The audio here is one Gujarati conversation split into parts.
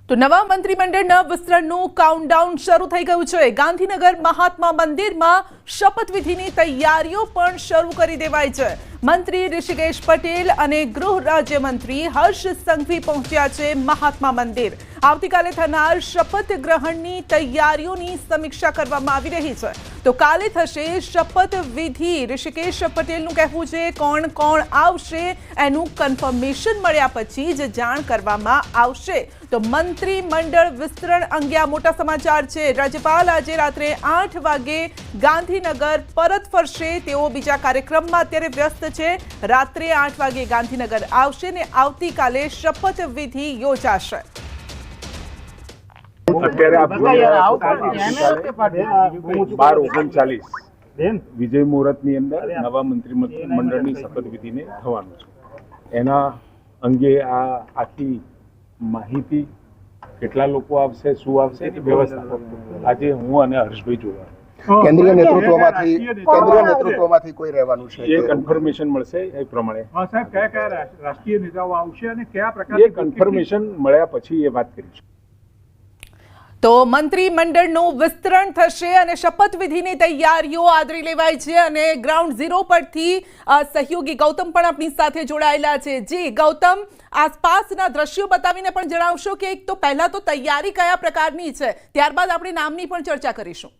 તો નવા મંત્રીમંડળના વિસ્તરણનું કાઉન્ટડાઉન શરૂ થઈ ગયું છે। ગાંધીનગર મહાત્મા મંદિરમાં શપથવિધિની તૈયારીઓ પણ શરૂ કરી દેવાઈ છે। મંત્રી ઋષિકેશ પટેલ અને ગૃહ રાજ્યમંત્રી હર્ષ સંઘવી પહોંચ્યા છે મહાત્મા મંદિર। આવતીકાલે થનાર શપથ ગ્રહણની તૈયારીઓની સમીક્ષા કરવામાં આવી રહી છે। તો કાલે થશે શપથ વિધિ। ઋષિકેશ પટેલનું કહેવું છે કોણ કોણ આવશે એનું કન્ફર્મેશન મળ્યા પછી જ જાણ કરવામાં આવશે। તો મંત્રીમંડળ વિસ્તરણ અંગે આ મોટા સમાચાર છે। રાજ્યપાલ આજે રાત્રે 8 વાગે ગાંધીનગર પરત ફરશે। તેઓ બીજા કાર્યક્રમમાં અત્યારે વ્યસ્ત છે। રાત્રે 8 વાગે ગાંધીનગર આવશે ને આવતીકાલે શપથ વિધિ યોજાશે। વિજય મુહૂર્તની અંદર નવા મંત્રીમંડળની શપથવિધિને થવાનું છે। એના અંગે આ આખી માહિતી કેટલા લોકો આવશે, શું આવશે એની વ્યવસ્થા આજે હું અને હર્ષભાઈ જોવા કેન્દ્રીય નેતૃત્વમાંથી કોઈ રહેવાનું છે એ કન્ફર્મેશન મળશે એ પ્રમાણે। સાહેબ કયા કયા રાષ્ટ્રીય નેતાઓ આવશે અને કયા પ્રકારની કન્ફર્મેશન મળ્યા પછી એ વાત કરીશું। તો મંત્રીમંડળનું વિસ્તરણ થશે અને શપથવિધિની તૈયારીઓ આદરી લેવાઈ છે અને ગ્રાઉન્ડ ઝીરો પરથી સહયોગી ગૌતમ પણ આપણી સાથે જોડાયેલા છે। જી ગૌતમ, આસપાસના દ્રશ્યો બતાવીને પણ જણાવશો કે એક તો પહેલા તો તૈયારી કયા પ્રકારની છે, ત્યારબાદ આપણે નામની પણ ચર્ચા કરીશું।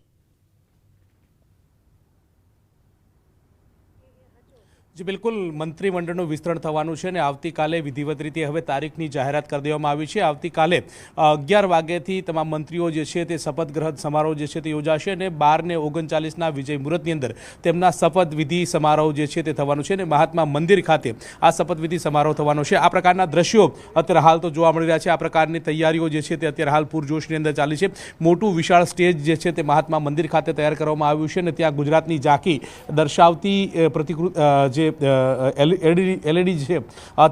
जी बिल्कुल, मंत्रीमंडळનું વિસ્તરણ થવાનું છે અને આવતીકાલે વિધિવત રીતે હવે તારીખની જાહેરાત કરી દેવામાં આવી છે। આવતીકાલે 11 વાગ્યાથી તમામ મંત્રીઓ જે છે તે શપથ ગ્રહણ સમારોહ જે છે તે યોજાશે અને 12:39ના વિજય મુહૂર્તની અંદર તેમના શપથવિધિ સમારોહ જે છે તે થવાનું છે અને મહાત્મા મંદિર ખાતે આ શપથવિધિ સમારોહ થવાનો છે। આ પ્રકારના દ્રશ્યો અત્યારે હાલ તો જોવા મળી રહ્યા છે। આ પ્રકારની તૈયારીઓ જે છે તે અત્યારે હાલ પૂરજોશની અંદર ચાલી છે। મોટું વિશાળ સ્ટેજ જે છે તે મહાત્મા મંદિર ખાતે તૈયાર કરવામાં આવ્યું છે અને ત્યાં ગુજરાતની ઝાંખી દર્શાવતી પ્રતિકૃતિ જે એલઈડી છે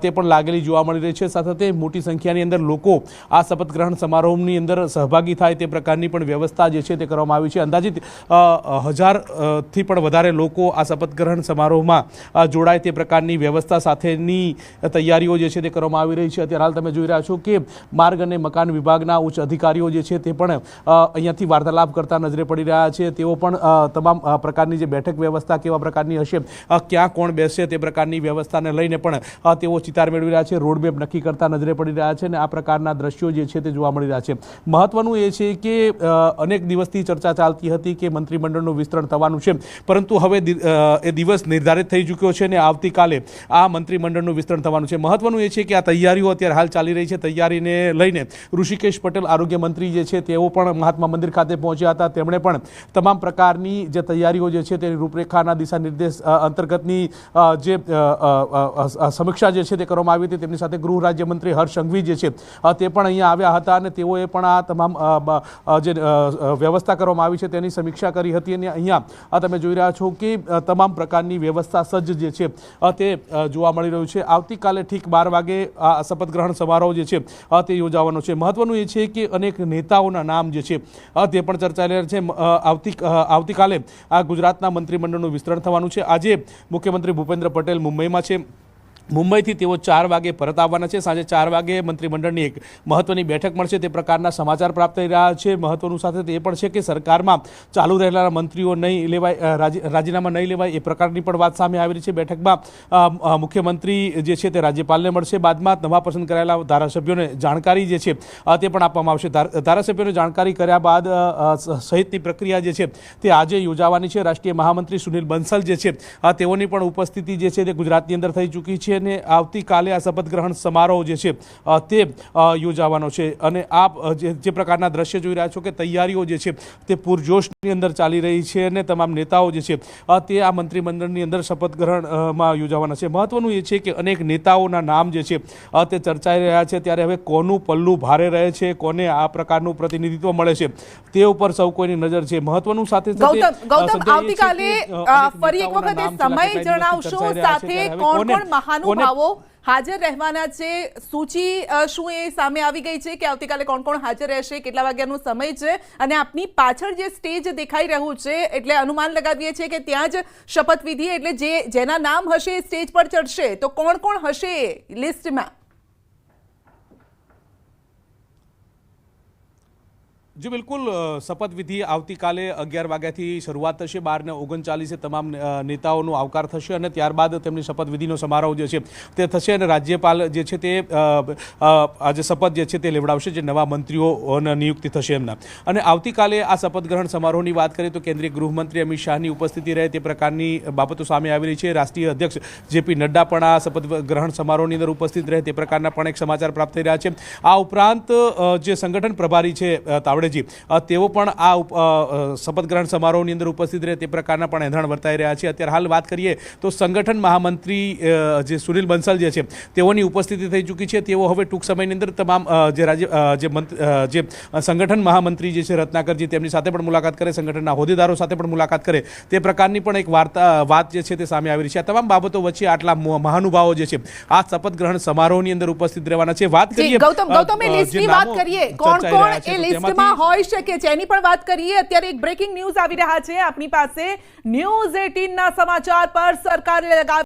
તે પણ લાગેલી જોવા મળી રહી છે। સાથે મોટી સંખ્યાની અંદર લોકો આ શપથ ગ્રહણ સમારોહની અંદર સહભાગી થાય તે પ્રકારની પણ વ્યવસ્થા જે છે તે કરવામાં આવી છે। અંદાજિત 1000થી પણ વધારે લોકો આ શપથ ગ્રહણ સમારોહમાં જોડાય તે પ્રકારની વ્યવસ્થા સાથેની તૈયારીઓ જે છે તે કરવામાં આવી રહી છે। અત્યારે હાલ તમે જોઈ રહ્યા છો કે માર્ગ અને મકાન વિભાગના ઉચ્ચ અધિકારીઓ જે છે તે પણ અહીંયાથી વાર્તાલાપ કરતા નજરે પડી રહ્યા છે। તેઓ પણ તમામ પ્રકારની જે બેઠક વ્યવસ્થા કેવા પ્રકારની હશે, ક્યાં કોણ બેસશે તે પ્રકારની વ્યવસ્થાને લઈને પણ તેઓ ચિતાર મેળવી રહ્યા છે, રોડમેપ નક્કી કરતા નજરે પડી રહ્યા છે અને આ પ્રકારના દ્રશ્યો જે છે તે જોવા મળી રહ્યા છે। મહત્વનું એ છે કે અનેક દિવસથી ચર્ચા ચાલતી હતી કે મંત્રીમંડળનું વિસ્તરણ થવાનું છે, પરંતુ હવે એ દિવસ નિર્ધારિત થઈ ચૂક્યો છે અને આવતીકાલે આ મંત્રીમંડળનું વિસ્તરણ થવાનું છે। મહત્વનું એ છે કે આ તૈયારીઓ અત્યારે હાલ ચાલી રહી છે। તૈયારીને લઈને ઋષિકેશ પટેલ આરોગ્ય મંત્રી જે છે તેઓ પણ મહાત્મા મંદિર ખાતે પહોંચ્યા હતા। તેમણે પણ તમામ પ્રકારની જે તૈયારીઓ જે છે તેની રૂપરેખાના દિશા નિર્દેશ અંતર્ગતની જે સમીક્ષા જે છે તે કરવામાં આવી હતી। તેમની સાથે ગૃહ રાજ્યમંત્રી હર્ષ સંઘવી જે છે તે પણ અહીંયા આવ્યા હતા અને તેઓએ પણ આ તમામ જે વ્યવસ્થા કરવામાં આવી છે તેની સમીક્ષા કરી હતી અને અહીંયા તમે જોઈ રહ્યા છો કે તમામ પ્રકારની વ્યવસ્થા સજ્જ જે છે તે જોવા મળી રહ્યું છે। આવતીકાલે ઠીક 12 વાગે આ શપથ ગ્રહણ સમારોહ જે છે તે યોજાવાનો છે। મહત્વનું એ છે કે અનેક નેતાઓના નામ જે છે તે પણ ચર્ચાઈ રહ્યા છે। આવતીકાલે આ ગુજરાતના મંત્રીમંડળનું વિસ્તરણ થવાનું છે। આજે મુખ્યમંત્રી ભૂપેન્દ્ર પટેલ મુંબઈમાં છે। મુંબઈથી તેઓ 4 વાગે પરત આવવાના છે। સાંજે 4 વાગે મંત્રીમંડળની એક મહત્વની બેઠક મળશે તે પ્રકારના સમાચાર પ્રાપ્ત થઈ રહ્યા છે। મહત્વનું સાથે તે પણ છે કે સરકારમાં ચાલુ રહેલા મંત્રીઓ નહીં લેવાય, રાજીનામા નહીં લેવાય એ પ્રકારની પણ વાત સામે આવી રહી છે। બેઠકમાં મુખ્યમંત્રી જે છે તે રાજ્યપાલને મળશે, બાદમાં નવા પસંદ કરાયેલા ધારાસભ્યોને જાણકારી જે છે તે પણ આપવામાં આવશે। ધારાસભ્યોને જાણકારી કર્યા બાદ સહિતની પ્રક્રિયા જે છે તે આજે યોજાવાની છે। રાષ્ટ્રીય મહામંત્રી સુનિલ બંસલ જે છે તેઓની પણ ઉપસ્થિતિ જે છે તે ગુજરાતની અંદર થઈ ચૂકી છે અને આવતીકાલે આ શપથ ગ્રહણ સમારોહ જે છે તે યોજાવાનો છે। અને આપ જે પ્રકારના દ્રશ્ય જોઈ રહ્યા છો કે તૈયારીઓ જે છે તે પૂરજોશની અંદર ચાલી રહી છે અને તમામ નેતાઓ જે છે તે આ મંત્રીમંડળની અંદર શપથ ગ્રહણમાં યોજાવાના છે। મહત્વનું એ છે કે અનેક નેતાઓના નામ જે છે તે ચર્ચાઈ રહ્યા છે, ત્યારે હવે કોનું પલ્લું ભારે રહે છે, કોને આ પ્રકારનું પ્રતિનિધિત્વ મળે છે તે ઉપર સૌ કોઈની નજર છે। મહત્વનું સાથે ગૌતમ, આવતીકાલે ફરી એક વખત સમય જણાવશો, સાથે કોણ કોણ મહાનુભાવો હાજર રહેવાના છે, સૂચિ શું એ સામે આવી ગઈ છે કે આવતીકાલે કોણ કોણ હાજર રહેશે, કેટલા વાગ્યાનો સમય છે અને આપની પાછળ જે સ્ટેજ દેખાઈ રહ્યું છે એટલે અનુમાન લગાવીએ છીએ કે ત્યાં જ શપથવિધિ એટલે જેના નામ હશે સ્ટેજ પર ચડશે, તો કોણ કોણ હશે લિસ્ટમાં? જી બિલકુલ શપથવિધિ આવતીકાલે 11 વાગ્યાથી શરૂઆત થશે. 12:39 તમામ નેતાઓનો આવકાર થશે અને ત્યારબાદ તેમની શપથવિધિનો સમારોહ જે છે તે થશે અને રાજ્યપાલ જે છે તે આજે શપથ જે છે તે લેવડાવશે, જે નવા મંત્રીઓની નિયુક્તિ થશે એમના. અને આવતીકાલે આ શપથ ગ્રહણ સમારોહની વાત કરીએ તો કેન્દ્રીય ગૃહમંત્રી અમિત શાહની ઉપસ્થિતિ રહે તે પ્રકારની બાબતો સામે આવી રહી છે. રાષ્ટ્રીય અધ્યક્ષ જેપી નડ્ડા પણ આ શપથ ગ્રહણ સમારોહની અંદર ઉપસ્થિત રહે તે પ્રકારના પણ એક સમાચાર પ્રાપ્ત થઈ રહ્યા છે. આ ઉપરાંત જે સંગઠન પ્રભારી છે તાવડેજી, તેઓ પણ આ શપથ ગ્રહણ સમારોહની અંદર ઉપસ્થિત રહે તે પ્રકારના પણ એંધાણ વર્તાઈ રહ્યા છે. અત્યારે હાલ વાત કરીએ તો સંગઠન મહામંત્રી જે સુનિલ બંસલ જે છે તેઓની ઉપસ્થિતિ થઈ ચૂકી છે. તેઓ હવે ટૂંક સમયની અંદર તમામ જે સંગઠન મહામંત્રી જે છે રત્નાકરજી તેમની સાથે પણ મુલાકાત કરે, સંગઠનના હોદ્દેદારો સાથે પણ મુલાકાત કરે તે પ્રકારની પણ એક વાત જે છે તે સામે આવી રહી છે. આ તમામ બાબતો વચ્ચે આટલા મહાનુભાવો જે છે આ શપથ ગ્રહણ સમારોહની અંદર ઉપસ્થિત રહેવાના છે. વાત કરીએ ગૌતમ એ લિસ્ટની વાત કરીએ, કોણ કોણ એ લિસ્ટમાં હોઈ શકે છે એની પણ વાત કરીએ. અત્યારે એક બ્રેકિંગ ન્યૂઝ આવી રહ્યા છે આપણી પાસે. ન્યૂઝ 18 ના સમાચાર પર સરકારે લગાવ્યું